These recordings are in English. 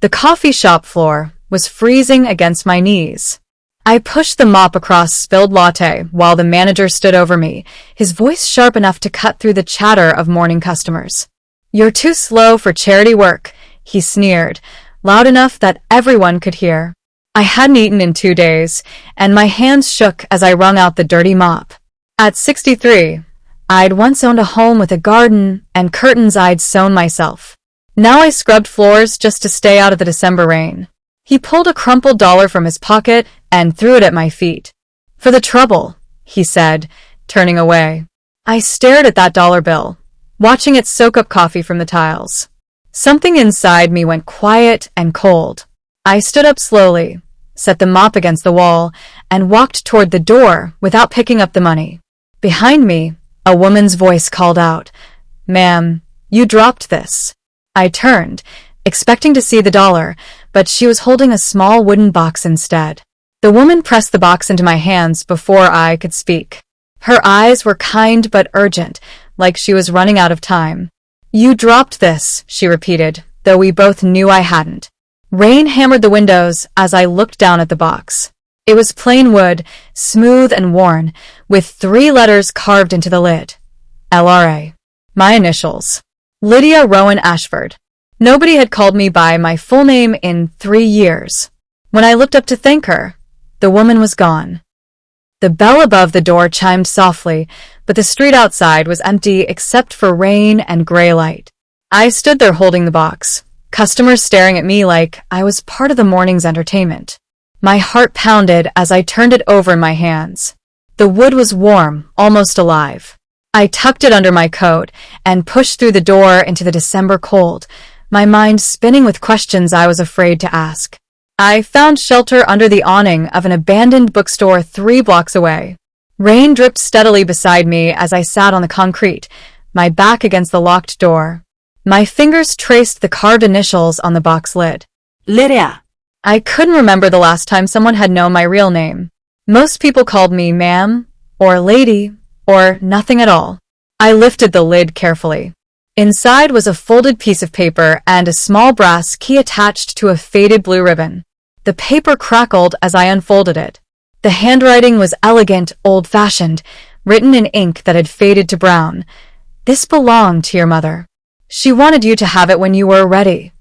The coffee shop floor was freezing against my knees. I pushed the mop across spilled latte while the manager stood over me, his voice sharp enough to cut through the chatter of morning customers. "You're too slow for charity work," he sneered, loud enough that everyone could hear. I hadn't eaten in 2 days, and my hands shook as I wrung out the dirty mop. At 63, I'd once owned a home with a garden and curtains I'd sewn myself. Now I scrubbed floors just to stay out of the December rain. He pulled a crumpled dollar from his pocket and threw it at my feet. "For the trouble," he said, turning away. I stared at that dollar bill, watching it soak up coffee from the tiles. Something inside me went quiet and cold. I stood up slowly, set the mop against the wall, and walked toward the door without picking up the money. Behind me, a woman's voice called out, "Ma'am, you dropped this." I turned, expecting to see the dollar, but she was holding a small wooden box instead. The woman pressed the box into my hands before I could speak. Her eyes were kind but urgent, like she was running out of time. "You dropped this," she repeated, though we both knew I hadn't. Rain hammered the windows as I looked down at the box. It was plain wood, smooth and worn, with 3 letters carved into the lid. LRA. My initials. Lydia Rowan Ashford. Nobody had called me by my full name in 3 years. When I looked up to thank her, the woman was gone. The bell above the door chimed softly, but the street outside was empty except for rain and gray light. I stood there holding the box, customers staring at me like I was part of the morning's entertainment. My heart pounded as I turned it over in my hands. The wood was warm, almost alive. I tucked it under my coat and pushed through the door into the December cold, my mind spinning with questions I was afraid to ask. I found shelter under the awning of an abandoned bookstore 3 blocks away. Rain dripped steadily beside me as I sat on the concrete, my back against the locked door. My fingers traced the carved initials on the box lid. Lydia. I couldn't remember the last time someone had known my real name. Most people called me ma'am, or lady, or nothing at all. I lifted the lid carefully. Inside was a folded piece of paper and a small brass key attached to a faded blue ribbon. The paper crackled as I unfolded it. The handwriting was elegant, old-fashioned, written in ink that had faded to brown. "This belonged to your mother. She wanted you to have it when you were ready."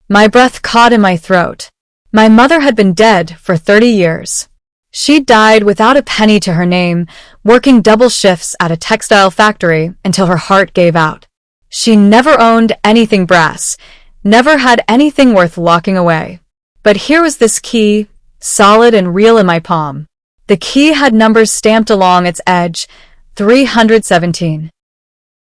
My breath caught in my throat. My mother had been dead for 30 years. She died without a penny to her name, working double shifts at a textile factory until her heart gave out. She never owned anything brass, never had anything worth locking away. But here was this key, solid and real in my palm. The key had numbers stamped along its edge, 317.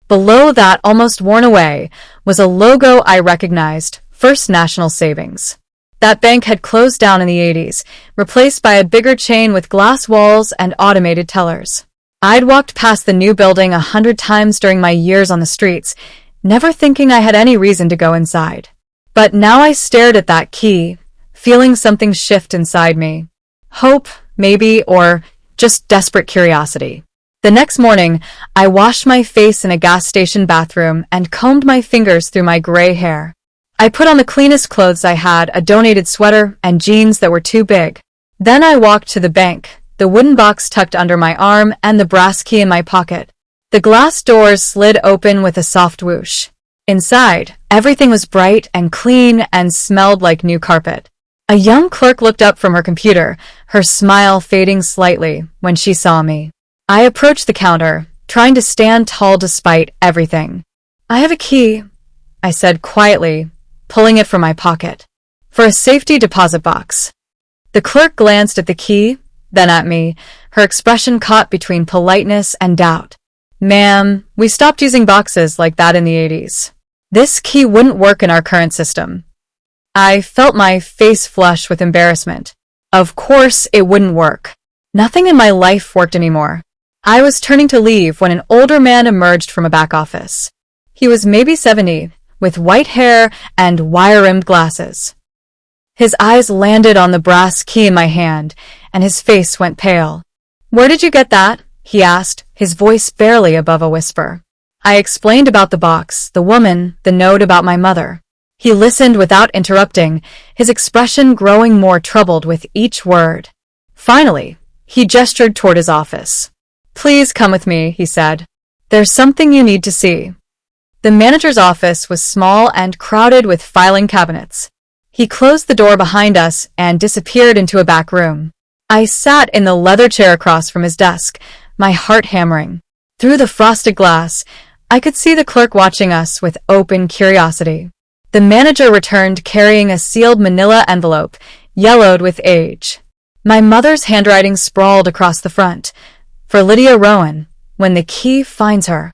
Below that, almost worn away, was a logo I recognized, First National Savings. That bank had closed down in the 80s, replaced by a bigger chain with glass walls and automated tellers. I'd walked past the new building 100 times during my years on the streets, never thinking I had any reason to go inside. But now I stared at that key, feeling something shift inside me. Hope, maybe, or just desperate curiosity. The next morning, I washed my face in a gas station bathroom and combed my fingers through my gray hair. I put on the cleanest clothes I had, a donated sweater and jeans that were too big. Then I walked to the bank, the wooden box tucked under my arm and the brass key in my pocket. The glass doors slid open with a soft whoosh. Inside, everything was bright and clean and smelled like new carpet. A young clerk looked up from her computer, her smile fading slightly when she saw me. I approached the counter, trying to stand tall despite everything. "I have a key," I said quietly, pulling it from my pocket. "For a safety deposit box." The clerk glanced at the key, then at me, her expression caught between politeness and doubt. "Ma'am, we stopped using boxes like that in the 80s. This key wouldn't work in our current system." I felt my face flush with embarrassment. Of course it wouldn't work. Nothing in my life worked anymore. I was turning to leave when an older man emerged from a back office. He was maybe 70, with white hair and wire-rimmed glasses. His eyes landed on the brass key in my hand, and his face went pale. "Where did you get that?" he asked, his voice barely above a whisper. I explained about the box, the woman, the note about my mother. He listened without interrupting, his expression growing more troubled with each word. Finally, he gestured toward his office. "Please come with me," he said. "There's something you need to see." The manager's office was small and crowded with filing cabinets. He closed the door behind us and disappeared into a back room. I sat in the leather chair across from his desk, my heart hammering. Through the frosted glass, I could see the clerk watching us with open curiosity. The manager returned carrying a sealed manila envelope, yellowed with age. My mother's handwriting sprawled across the front. "For Lydia Rowan, when the key finds her."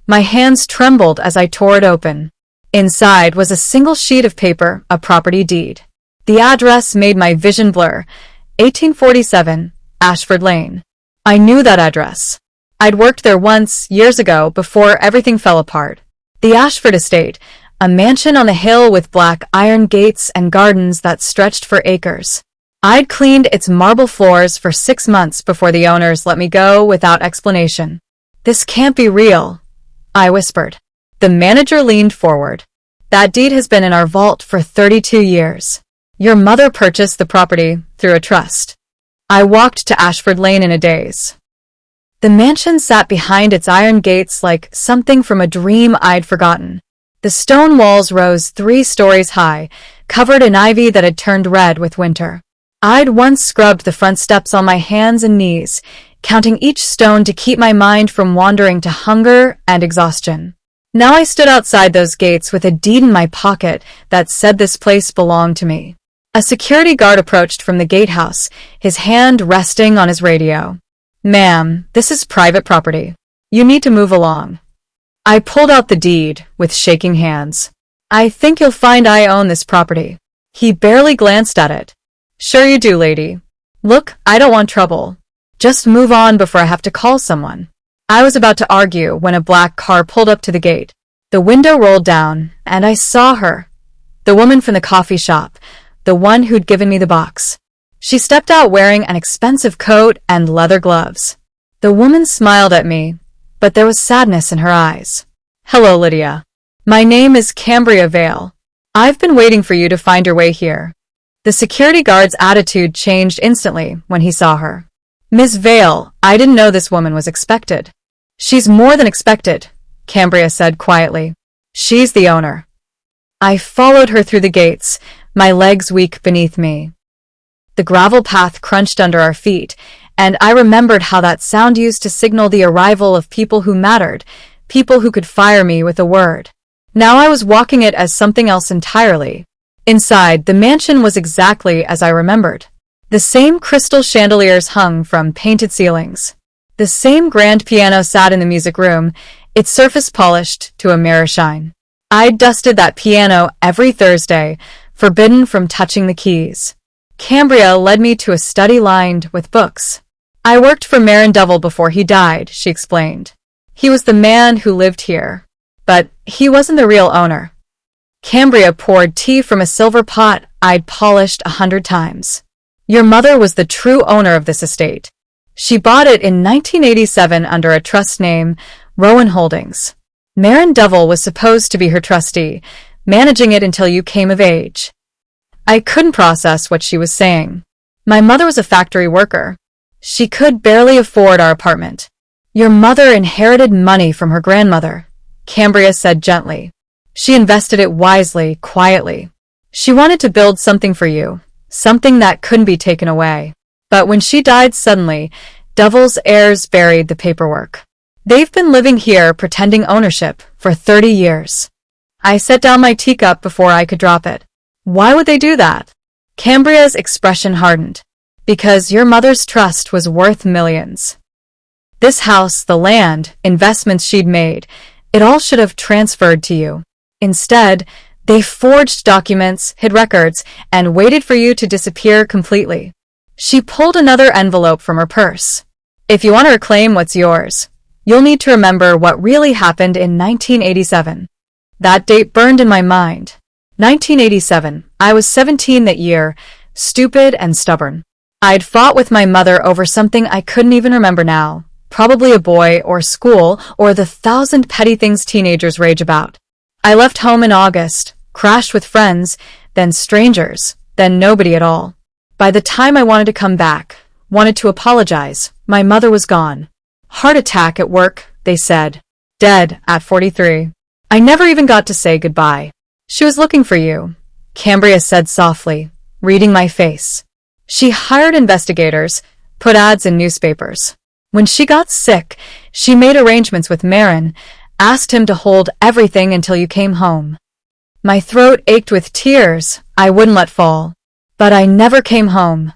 My hands trembled as I tore it open. Inside was a single sheet of paper, a property deed. The address made my vision blur. 1847, Ashford Lane. I knew that address. I'd worked there once, years ago, before everything fell apart. The Ashford estate, a mansion on a hill with black iron gates and gardens that stretched for acres. I'd cleaned its marble floors for 6 months before the owners let me go without explanation. "This can't be real," I whispered. The manager leaned forward. "That deed has been in our vault for 32 years. Your mother purchased the property through a trust." I walked to Ashford Lane in a daze. The mansion sat behind its iron gates like something from a dream I'd forgotten. The stone walls rose 3 stories high, covered in ivy that had turned red with winter. I'd once scrubbed the front steps on my hands and knees, counting each stone to keep my mind from wandering to hunger and exhaustion. Now I stood outside those gates with a deed in my pocket that said this place belonged to me. A security guard approached from the gatehouse, his hand resting on his radio. "Ma'am, this is private property. You need to move along." I pulled out the deed with shaking hands. "I think you'll find I own this property." He barely glanced at it. "Sure you do, lady. Look, I don't want trouble. Just move on before I have to call someone." I was about to argue when a black car pulled up to the gate. The window rolled down, and I saw her. The woman from the coffee shop, the one who'd given me the box. She stepped out wearing an expensive coat and leather gloves. The woman smiled at me, but there was sadness in her eyes. "Hello, Lydia. My name is Cambria Vale. I've been waiting for you to find your way here." The security guard's attitude changed instantly when he saw her. "Miss Vale, I didn't know this woman was expected." "She's more than expected," Cambria said quietly. "She's the owner." I followed her through the gates, my legs weak beneath me. The gravel path crunched under our feet, and I remembered how that sound used to signal the arrival of people who mattered, people who could fire me with a word. Now I was walking it as something else entirely. Inside, the mansion was exactly as I remembered. The same crystal chandeliers hung from painted ceilings. The same grand piano sat in the music room, its surface polished to a mirror shine. I'd dusted that piano every Thursday, forbidden from touching the keys. Cambria led me to a study lined with books. "I worked for Marin Devil before he died," she explained. "He was the man who lived here. But he wasn't the real owner." Cambria poured tea from a silver pot I'd polished 100 times. "Your mother was the true owner of this estate. She bought it in 1987 under a trust name, Rowan Holdings. Marin Devil was supposed to be her trustee, managing it until you came of age." I couldn't process what she was saying. My mother was a factory worker. She could barely afford our apartment. "Your mother inherited money from her grandmother," Cambria said gently. "She invested it wisely, quietly. She wanted to build something for you, something that couldn't be taken away. But when she died suddenly, Devil's heirs buried the paperwork. They've been living here pretending ownership for 30 years." I set down my teacup before I could drop it. "Why would they do that?" Cambria's expression hardened. "Because your mother's trust was worth millions. This house, the land, investments she'd made, it all should have transferred to you. Instead, they forged documents, hid records, and waited for you to disappear completely." She pulled another envelope from her purse. "If you want to reclaim what's yours, you'll need to remember what really happened in 1987. That date burned in my mind. 1987. I was 17 that year, stupid and stubborn. I'd fought with my mother over something I couldn't even remember now, probably a boy or school or the 1,000 petty things teenagers rage about. I left home in August, crashed with friends, then strangers, then nobody at all. By the time I wanted to come back, wanted to apologize, my mother was gone. Heart attack at work, they said. Dead at 43. I never even got to say goodbye. She was looking for you, Cambria said softly, reading my face. She hired investigators, put ads in newspapers. When she got sick, she made arrangements with Marin, asked him to hold everything until you came home. My throat ached with tears I wouldn't let fall. But I never came home.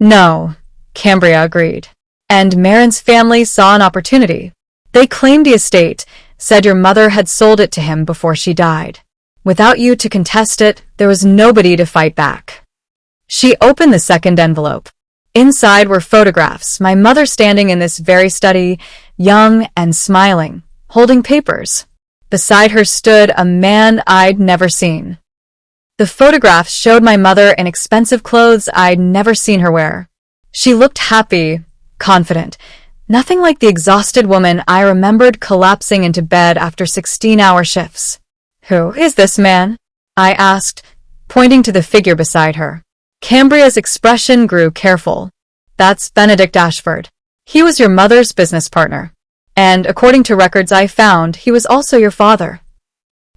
No, Cambria agreed. And Marin's family saw an opportunity. They claimed the estate, said your mother had sold it to him before she died. Without you to contest it, there was nobody to fight back. She opened the second envelope. Inside were photographs, my mother standing in this very study, young and smiling, holding papers. Beside her stood a man I'd never seen. The photographs showed my mother in expensive clothes I'd never seen her wear. She looked happy, confident, nothing like the exhausted woman I remembered collapsing into bed after 16-hour shifts. Who is this man? I asked, pointing to the figure beside her. Cambria's expression grew careful. That's Benedict Ashford. He was your mother's business partner. And according to records I found, he was also your father.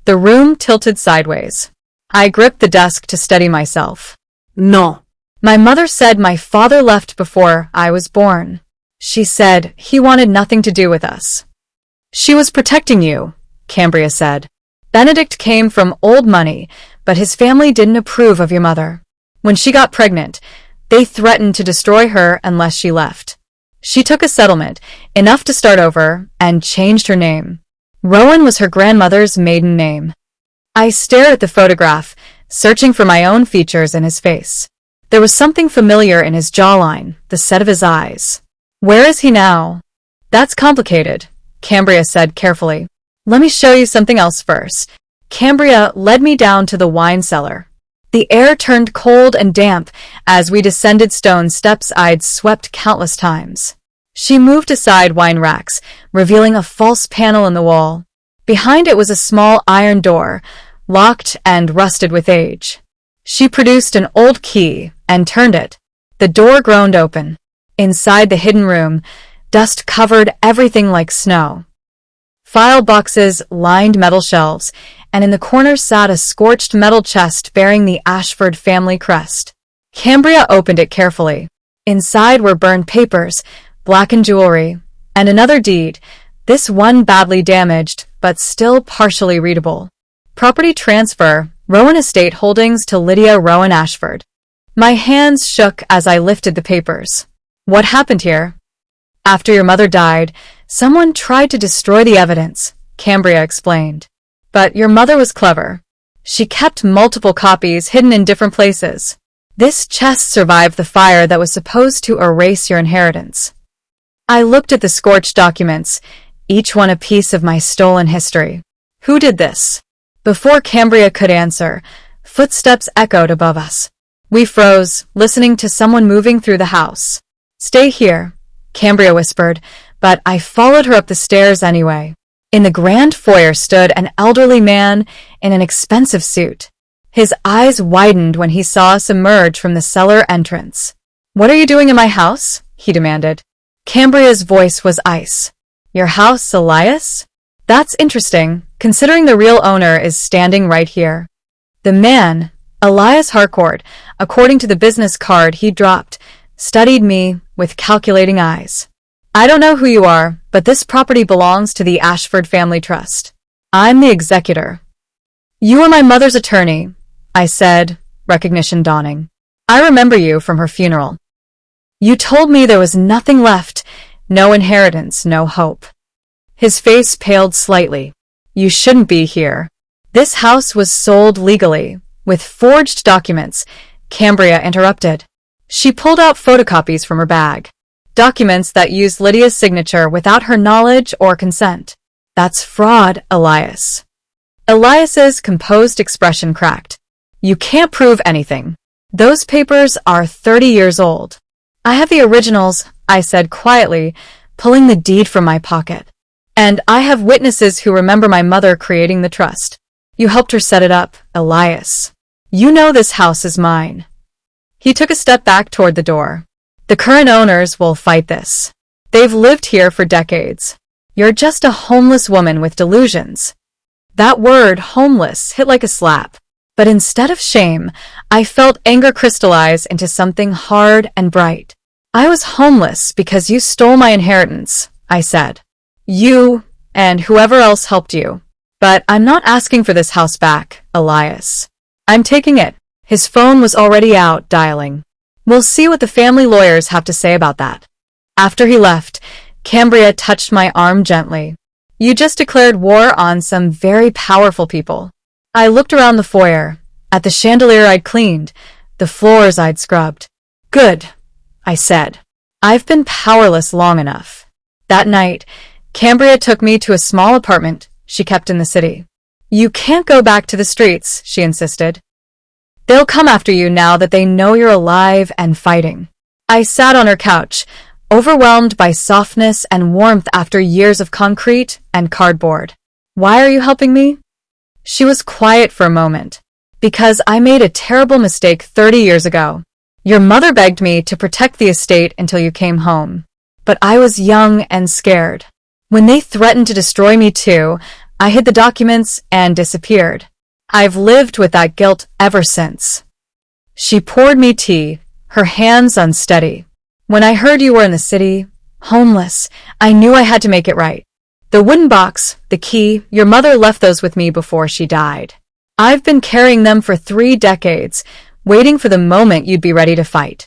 The room tilted sideways. I gripped the desk to steady myself. No. My mother said my father left before I was born. She said he wanted nothing to do with us. She was protecting you, Cambria said. Benedict came from old money, but his family didn't approve of your mother. When she got pregnant, they threatened to destroy her unless she left. She took a settlement, enough to start over, and changed her name. Rowan was her grandmother's maiden name. I stared at the photograph, searching for my own features in his face. There was something familiar in his jawline, the set of his eyes. Where is he now? That's complicated, Cambria said carefully. Let me show you something else first. Cambria led me down to the wine cellar. The air turned cold and damp as we descended stone steps I'd swept countless times. She moved aside wine racks, revealing a false panel in the wall. Behind it was a small iron door, locked and rusted with age. She produced an old key and turned it. The door groaned open. Inside the hidden room, dust covered everything like snow. File boxes lined metal shelves, and in the corner sat a scorched metal chest bearing the Ashford family crest. Cambria opened it carefully. Inside were burned papers, blackened jewelry, and another deed, this one badly damaged, but still partially readable. Property transfer, Rowan Estate Holdings to Lydia Rowan Ashford. My hands shook as I lifted the papers. What happened here? After your mother died, someone tried to destroy the evidence, Cambria explained. But your mother was clever. She kept multiple copies hidden in different places. This chest survived the fire that was supposed to erase your inheritance. I looked at the scorched documents, each one a piece of my stolen history. Who did this? Before Cambria could answer, footsteps echoed above us. We froze, listening to someone moving through the house. Stay here, Cambria whispered, but I followed her up the stairs anyway. In the grand foyer stood an elderly man in an expensive suit. His eyes widened when he saw us emerge from the cellar entrance. What are you doing in my house? He demanded. Cambria's voice was ice. Your house, Elias? That's interesting, considering the real owner is standing right here. The man, Elias Harcourt, according to the business card he dropped, studied me with calculating eyes. I don't know who you are, but this property belongs to the Ashford Family Trust. I'm the executor. You are my mother's attorney, I said, recognition dawning. I remember you from her funeral. You told me there was nothing left, no inheritance, no hope. His face paled slightly. You shouldn't be here. This house was sold legally, with forged documents, Cambria interrupted. She pulled out photocopies from her bag. Documents that used Lydia's signature without her knowledge or consent. That's fraud, Elias. Elias's composed expression cracked. You can't prove anything. Those papers are 30 years old. I have the originals, I said quietly, pulling the deed from my pocket. And I have witnesses who remember my mother creating the trust. You helped her set it up, Elias. You know this house is mine. He took a step back toward the door. The current owners will fight this. They've lived here for decades. You're just a homeless woman with delusions. That word, homeless, hit like a slap. But instead of shame, I felt anger crystallize into something hard and bright. I was homeless because you stole my inheritance, I said. You and whoever else helped you. But I'm not asking for this house back, Elias. I'm taking it. His phone was already out, dialing. We'll see what the family lawyers have to say about that. After he left, Cambria touched my arm gently. You just declared war on some very powerful people. I looked around the foyer, at the chandelier I'd cleaned, the floors I'd scrubbed. Good, I said. I've been powerless long enough. That night, Cambria took me to a small apartment she kept in the city. You can't go back to the streets, she insisted. They'll come after you now that they know you're alive and fighting. I sat on her couch, overwhelmed by softness and warmth after years of concrete and cardboard. Why are you helping me? She was quiet for a moment. Because I made a terrible mistake 30 years ago. Your mother begged me to protect the estate until you came home. But I was young and scared. When they threatened to destroy me too, I hid the documents and disappeared. I've lived with that guilt ever since. She poured me tea, her hands unsteady. When I heard you were in the city, homeless, I knew I had to make it right. The wooden box, the key, your mother left those with me before she died. I've been carrying them for 3 decades, waiting for the moment you'd be ready to fight.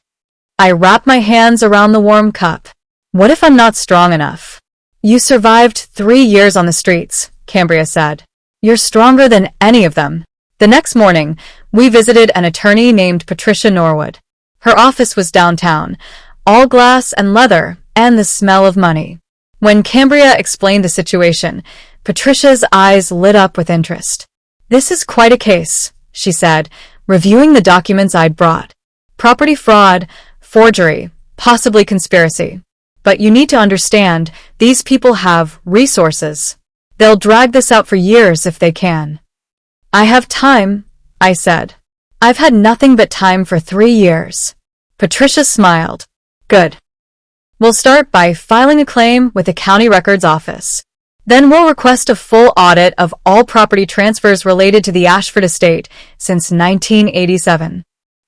I wrapped my hands around the warm cup. What if I'm not strong enough? You survived 3 years on the streets, Cambria said. You're stronger than any of them. The next morning, we visited an attorney named Patricia Norwood. Her office was downtown, all glass and leather, and the smell of money. When Cambria explained the situation, Patricia's eyes lit up with interest. This is quite a case, she said, reviewing the documents I'd brought. Property fraud, forgery, possibly conspiracy. But you need to understand, these people have resources. They'll drag this out for years if they can. I have time, I said. I've had nothing but time for 3 years. Patricia smiled. Good. We'll start by filing a claim with the county records office. Then we'll request a full audit of all property transfers related to the Ashford estate since 1987.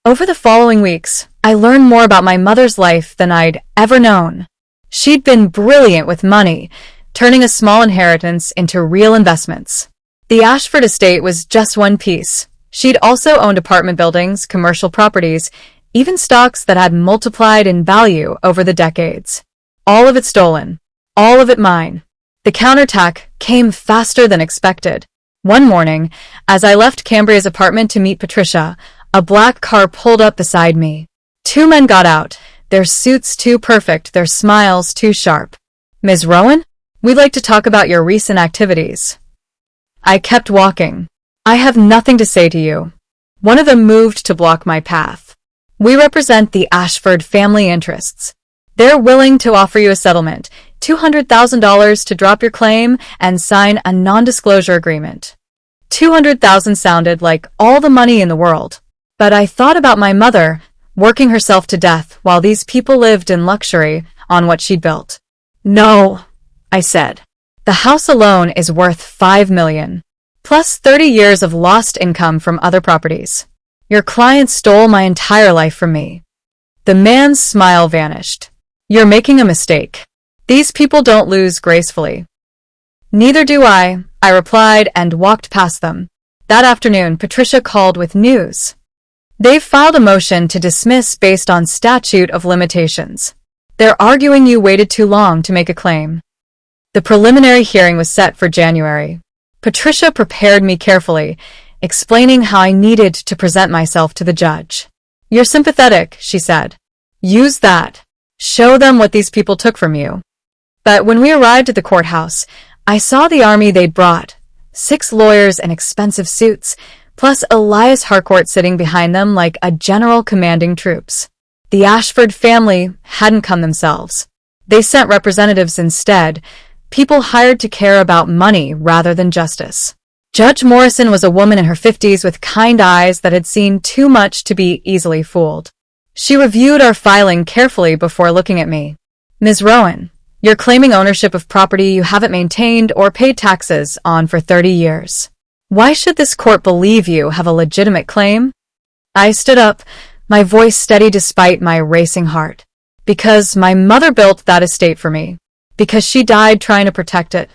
Over the following weeks, I learned more about my mother's life than I'd ever known. She'd been brilliant with money, turning a small inheritance into real investments. The Ashford estate was just one piece. She'd also owned apartment buildings, commercial properties, even stocks that had multiplied in value over the decades. All of it stolen. All of it mine. The counterattack came faster than expected. One morning, as I left Cambria's apartment to meet Patricia, a black car pulled up beside me. 2 men got out, their suits too perfect, their smiles too sharp. Ms. Rowan? We'd like to talk about your recent activities. I kept walking. I have nothing to say to you. One of them moved to block my path. We represent the Ashford family interests. They're willing to offer you a settlement, $200,000 to drop your claim and sign a non-disclosure agreement. $200,000 sounded like all the money in the world. But I thought about my mother, working herself to death while these people lived in luxury on what she'd built. No, I said. The house alone is worth $5 million, plus 30 years of lost income from other properties. Your client stole my entire life from me. The man's smile vanished. You're making a mistake. These people don't lose gracefully. Neither do I replied and walked past them. That afternoon, Patricia called with news. They've filed a motion to dismiss based on statute of limitations. They're arguing you waited too long to make a claim. The preliminary hearing was set for January. Patricia prepared me carefully, explaining how I needed to present myself to the judge. You're sympathetic, she said. Use that. Show them what these people took from you. But when we arrived at the courthouse, I saw the army they'd brought. 6 lawyers in expensive suits, plus Elias Harcourt sitting behind them like a general commanding troops. The Ashford family hadn't come themselves. They sent representatives instead, people hired to care about money rather than justice. Judge Morrison was a woman in her 50s with kind eyes that had seen too much to be easily fooled. She reviewed our filing carefully before looking at me. Ms. Rowan, you're claiming ownership of property you haven't maintained or paid taxes on for 30 years. Why should this court believe you have a legitimate claim? I stood up, my voice steady despite my racing heart. Because my mother built that estate for me. Because she died trying to protect it.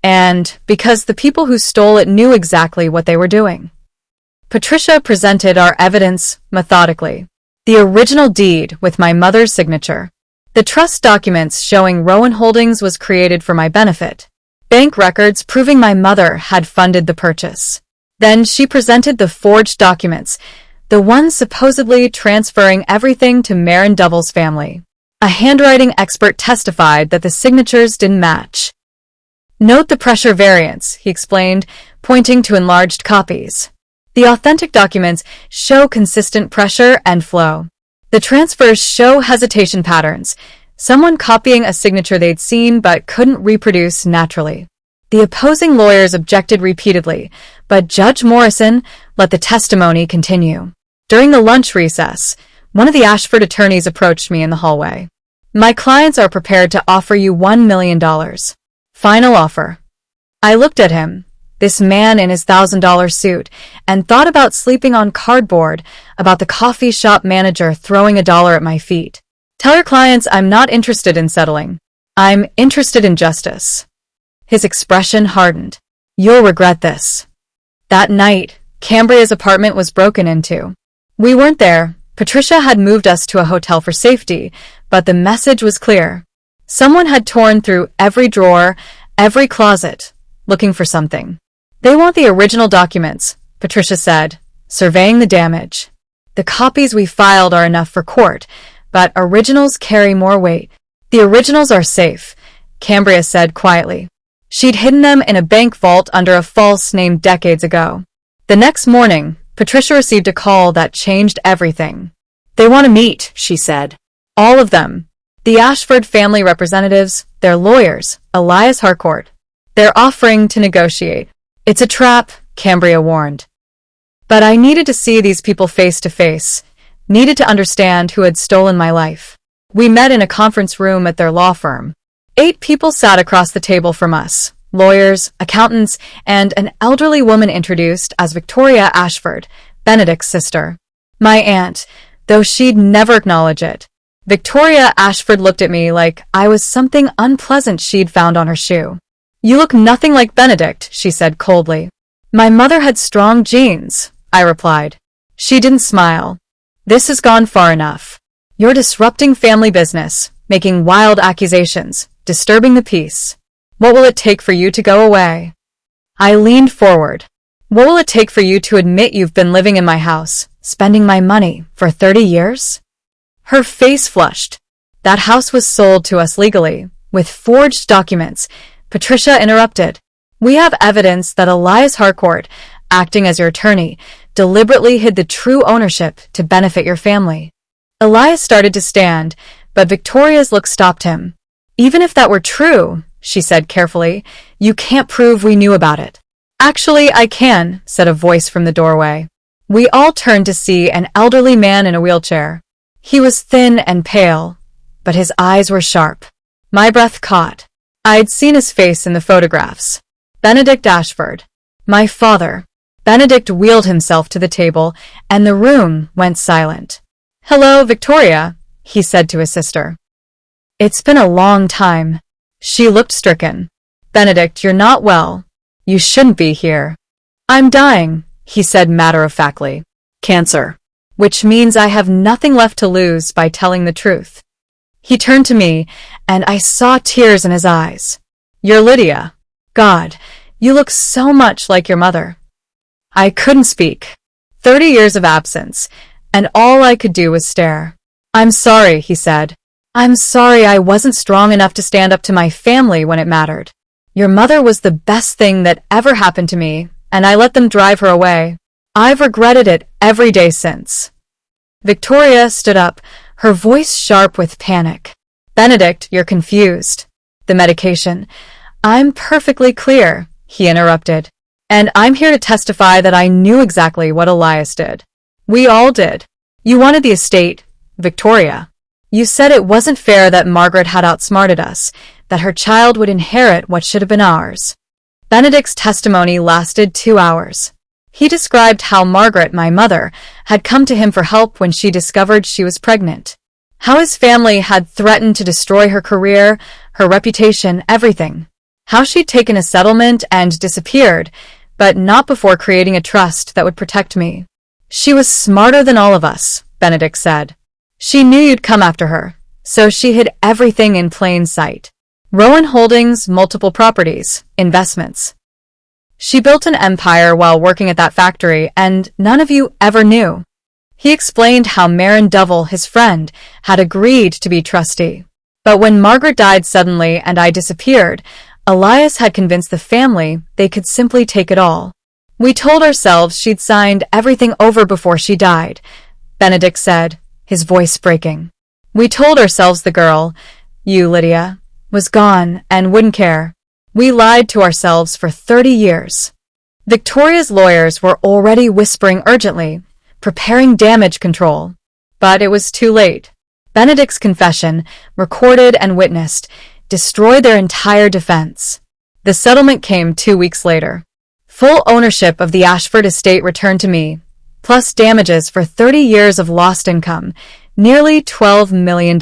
And because the people who stole it knew exactly what they were doing. Patricia presented our evidence methodically. The original deed with my mother's signature. The trust documents showing Rowan Holdings was created for my benefit. Bank records proving my mother had funded the purchase. Then she presented the forged documents, the ones supposedly transferring everything to Marin Double's family. A handwriting expert testified that the signatures didn't match. Note the pressure variance, he explained, pointing to enlarged copies. The authentic documents show consistent pressure and flow. The transfers show hesitation patterns, someone copying a signature they'd seen but couldn't reproduce naturally. The opposing lawyers objected repeatedly, but Judge Morrison let the testimony continue. During the lunch recess, one of the Ashford attorneys approached me in the hallway. My clients are prepared to offer you $1 million. Final offer. I looked at him, this man in his $1,000 suit, and thought about sleeping on cardboard, about the coffee shop manager throwing $1 at my feet. Tell your clients I'm not interested in settling. I'm interested in justice. His expression hardened. You'll regret this. That night, Cambria's apartment was broken into. We weren't there. Patricia had moved us to a hotel for safety, but the message was clear. Someone had torn through every drawer, every closet, looking for something. They want the original documents, Patricia said, surveying the damage. The copies we filed are enough for court, but originals carry more weight. The originals are safe, Cambria said quietly. She'd hidden them in a bank vault under a false name decades ago. The next morning, Patricia received a call that changed everything. They want to meet, she said. All of them. The Ashford family representatives, their lawyers, Elias Harcourt. They're offering to negotiate. It's a trap, Cambria warned. But I needed to see these people face to face, needed to understand who had stolen my life. We met in a conference room at their law firm. 8 people sat across the table from us, lawyers, accountants, and an elderly woman introduced as Victoria Ashford, Benedict's sister. My aunt, though she'd never acknowledge it. Victoria Ashford looked at me like I was something unpleasant she'd found on her shoe. You look nothing like Benedict, she said coldly. My mother had strong genes, I replied. She didn't smile. This has gone far enough. You're disrupting family business, making wild accusations, disturbing the peace. What will it take for you to go away? I leaned forward. What will it take for you to admit you've been living in my house, spending my money, for 30 years? Her face flushed. That house was sold to us legally, with forged documents. Patricia interrupted. We have evidence that Elias Harcourt, acting as your attorney, deliberately hid the true ownership to benefit your family. Elias started to stand, but Victoria's look stopped him. Even if that were true, she said carefully, you can't prove we knew about it. Actually, I can, said a voice from the doorway. We all turned to see an elderly man in a wheelchair. He was thin and pale, but his eyes were sharp. My breath caught. I'd seen his face in the photographs. Benedict Ashford. My father. Benedict wheeled himself to the table, and the room went silent. Hello, Victoria, he said to his sister. It's been a long time. She looked stricken. Benedict, you're not well. You shouldn't be here. I'm dying, he said matter-of-factly. Cancer. Which means I have nothing left to lose by telling the truth. He turned to me, and I saw tears in his eyes. You're Lydia. God, you look so much like your mother. I couldn't speak. 30 years of absence, and all I could do was stare. I'm sorry, he said. I'm sorry I wasn't strong enough to stand up to my family when it mattered. Your mother was the best thing that ever happened to me, and I let them drive her away. I've regretted it every day since. Victoria stood up, her voice sharp with panic. Benedict, you're confused. The medication. I'm perfectly clear, he interrupted. And I'm here to testify that I knew exactly what Elias did. We all did. You wanted the estate, Victoria. You said it wasn't fair that Margaret had outsmarted us, that her child would inherit what should have been ours. Benedict's testimony lasted 2 hours. He described how Margaret, my mother, had come to him for help when she discovered she was pregnant. How his family had threatened to destroy her career, her reputation, everything. How she'd taken a settlement and disappeared, but not before creating a trust that would protect me. She was smarter than all of us, Benedict said. She knew you'd come after her, so she hid everything in plain sight. Rowan Holdings, multiple properties, investments. She built an empire while working at that factory, and none of you ever knew. He explained how Marin Duvall, his friend, had agreed to be trustee. But when Margaret died suddenly and I disappeared, Elias had convinced the family they could simply take it all. We told ourselves she'd signed everything over before she died, Benedict said, his voice breaking. We told ourselves the girl, you, Lydia, was gone and wouldn't care. We lied to ourselves for 30 years. Victoria's lawyers were already whispering urgently, preparing damage control. But it was too late. Benedict's confession, recorded and witnessed, destroyed their entire defense. The settlement came 2 weeks later. Full ownership of the Ashford estate returned to me, plus damages for 30 years of lost income, nearly $12 million.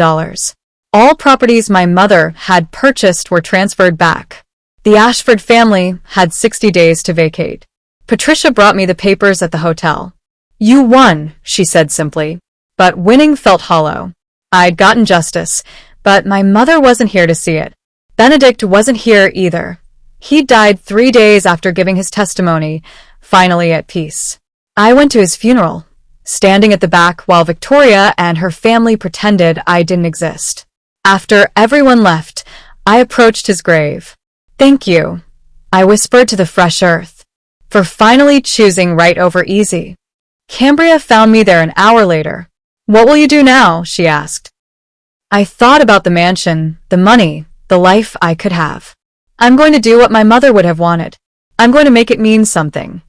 All properties my mother had purchased were transferred back. The Ashford family had 60 days to vacate. Patricia brought me the papers at the hotel. You won, she said simply. But winning felt hollow. I'd gotten justice, but my mother wasn't here to see it. Benedict wasn't here either. He died 3 days after giving his testimony, finally at peace. I went to his funeral, standing at the back while Victoria and her family pretended I didn't exist. After everyone left, I approached his grave. Thank you, I whispered to the fresh earth, for finally choosing right over easy. Cambria found me there an hour later. What will you do now? She asked. I thought about the mansion, the money, the life I could have. I'm going to do what my mother would have wanted. I'm going to make it mean something.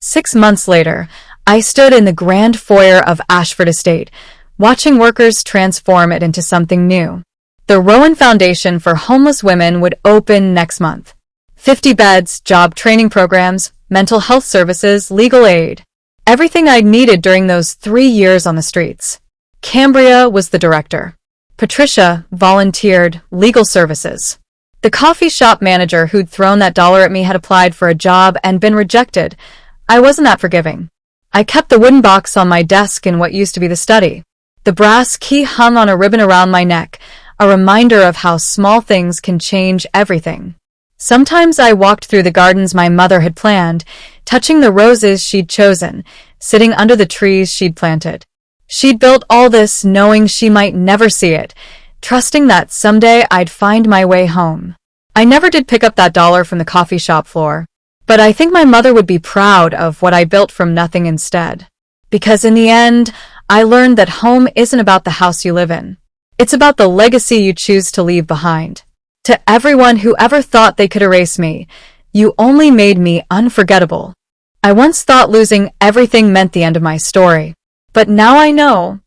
6 months later, I stood in the grand foyer of Ashford Estate, watching workers transform it into something new. The Rowan Foundation for Homeless Women would open next month. 50 beds, job training programs, mental health services, legal aid. Everything I'd needed during those 3 years on the streets. Cambria was the director. Patricia volunteered legal services. The coffee shop manager who'd thrown that dollar at me had applied for a job and been rejected. I wasn't that forgiving. I kept the wooden box on my desk in what used to be the study. The brass key hung on a ribbon around my neck, a reminder of how small things can change everything. Sometimes I walked through the gardens my mother had planned, touching the roses she'd chosen, sitting under the trees she'd planted. She'd built all this knowing she might never see it, trusting that someday I'd find my way home. I never did pick up that dollar from the coffee shop floor, but I think my mother would be proud of what I built from nothing instead. Because in the end, I learned that home isn't about the house you live in. It's about the legacy you choose to leave behind. To everyone who ever thought they could erase me, you only made me unforgettable. I once thought losing everything meant the end of my story, but now I know.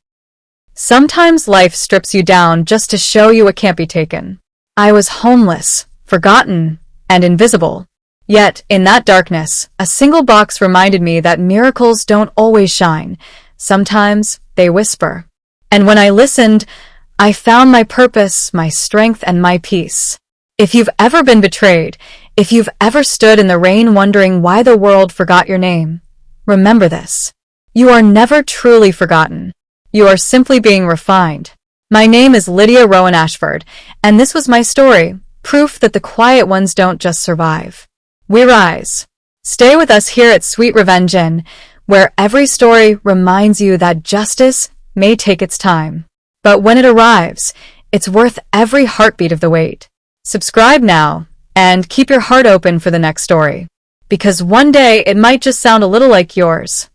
Sometimes life strips you down just to show you it can't be taken. I was homeless, forgotten, and invisible. Yet, in that darkness, a single box reminded me that miracles don't always shine. Sometimes they whisper. And when I listened, I found my purpose, my strength, and my peace. If you've ever been betrayed, if you've ever stood in the rain wondering why the world forgot your name, remember this. You are never truly forgotten. You are simply being refined. My name is Lydia Rowan Ashford, and this was my story, proof that the quiet ones don't just survive. We rise. Stay with us here at Sweet Revenge Inn, where every story reminds you that justice may take its time. But when it arrives, it's worth every heartbeat of the wait. Subscribe now, and keep your heart open for the next story. Because one day it might just sound a little like yours.